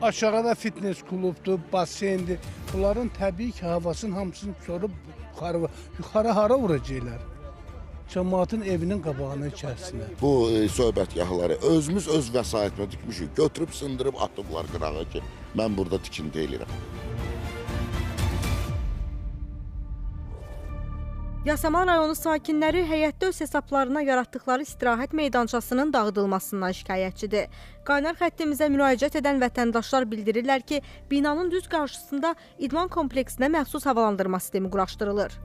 Aşağıda fitness klubdur, basendir. Bunların təbii ki, havasının hamısını sorub yuxarı hara vuracaqlar? Cəmaatın evinin qabağına içərisinə. Bu söhbətgahları özümüz öz vəsaitimə tikmişik. Götürüb sındırıb atıblar qırağa ki, mən burada tikinti eləyirəm. Yasamal rayonu sakinləri həyətdə öz hesablarına yaratdıkları istirahət meydançasının dağıdılmasından şikayətçidir. Qaynar xəttimizə müraciət edən vətəndaşlar bildirirlər ki, binanın düz qarşısında idman kompleksinə məxsus havalandırma sistemi quraşdırılır.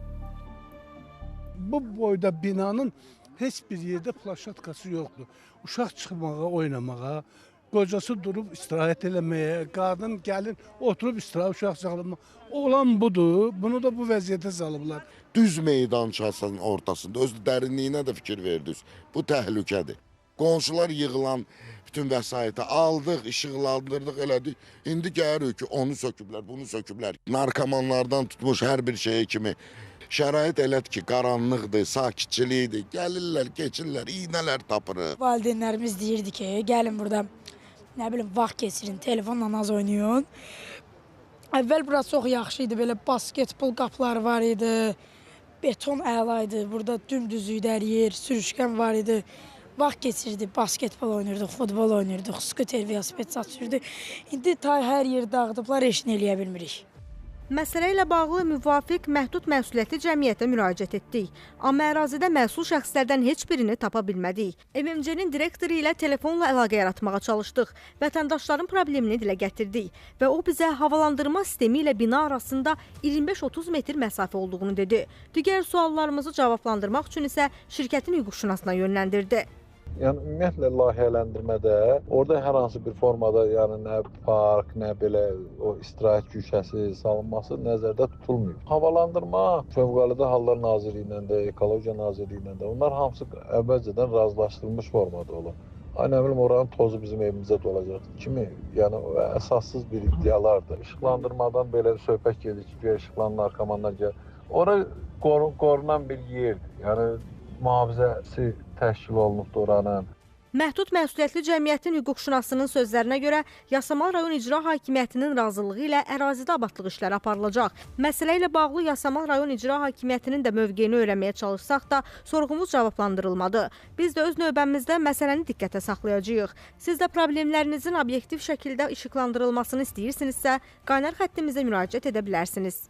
Bu boyda binanın heç bir yerdə plaşatkası yoxdur. Uşaq çıxmağa, oynamağa, qocası durub istirahət eləməyə, qadın gəlin oturub istirahət, uşaq saxlamağa. Olan budur, bunu da bu vəziyyətə salıblar. Düz meydançasının ortasında öz dərinliyinə də fikir verdiniz. Bu təhlükədir. Qonşular yığılan bütün vəsaiti aldıq, işıqlandırdıq, elədik. İndi gəlirik ki, onu söküblər, bunu söküblər. Narkomanlardan tutmuş hər bir şeyə kimi şərait elədir ki, qaranlıqdır, sakitçilikdir. Gəlirlər, keçirlər, iynələr tapırıq. Valideynlərimiz deyirdi ki, gəlin burada, nə bilim, vaxt keçirin, telefonla az oynayın. Əvvəl burası çox yaxşı idi, belə basketbol qapıları var idi, beton əla idi, burada dümdüz yer, sürüşkən var idi. Vaxt keçirdi, basketbol oynayırdıq, futbol oynayırdıq, skuter, velosiped satışırdı. İndi hər yer dağıdıblar, heç nə eləyə bilmirik. Məsələ ilə bağlı müvafiq məhdud məsuliyyətli cəmiyyətə müraciət etdik. Amma ərazidə məsul şəxslərdən heç birini tapa bilmədik. MMC-nin direktoru ilə telefonla əlaqə yaratmağa çalışdıq. Vətəndaşların problemini dilə gətirdik və o bizə havalandırma sistemi ilə bina arasında 25-30 metr məsafə olduğunu dedi. Digər suallarımızı cavablandırmaq üçün isə şirkətin hüquqşünasına yönləndirdi. Yəni ümumiyyətlə layihələndirmədə orada hər hansı bir formada, yəni nə park, nə belə o istirahət güşəsi salınması nəzərdə tutulmuyor. Havalandırma Fövqəladə Hallar Nazirliyi ilə də, Ekologiya Nazirliyi ilə də onlar hamısı əvvəlcədən razılaşdırılmış formada olur. Nə bilim oranın tozu bizim evimizə dolacaq kimi, yəni əsassız bir iddialardır. İşıqlandırmadan belə söhbət gedir ki, işıqlanan narkomanlar gəlir. Ora qorunan bir yerdir. Yəni mühafizəsi təşkil olunubdur oranın. Məhdud məsuliyyətli cəmiyyətin hüquqşünasının sözlərinə görə Yasamal rayon İcra Hakimiyyətinin razılığı ilə ərazidə abadlıq işləri aparılacaq. Məsələ ilə bağlı Yasamal rayon İcra Hakimiyyətinin də mövqeyini öyrənməyə çalışsaq da sorğumuz cavablandırılmadı. Biz də öz növbəmizdə məsələni diqqətə saxlayacağıq. Siz də problemlərinizin obyektiv şəkildə işıqlandırılmasını istəyirsinizsə, qaynar xəttimizə müraciət edə bilərsiniz.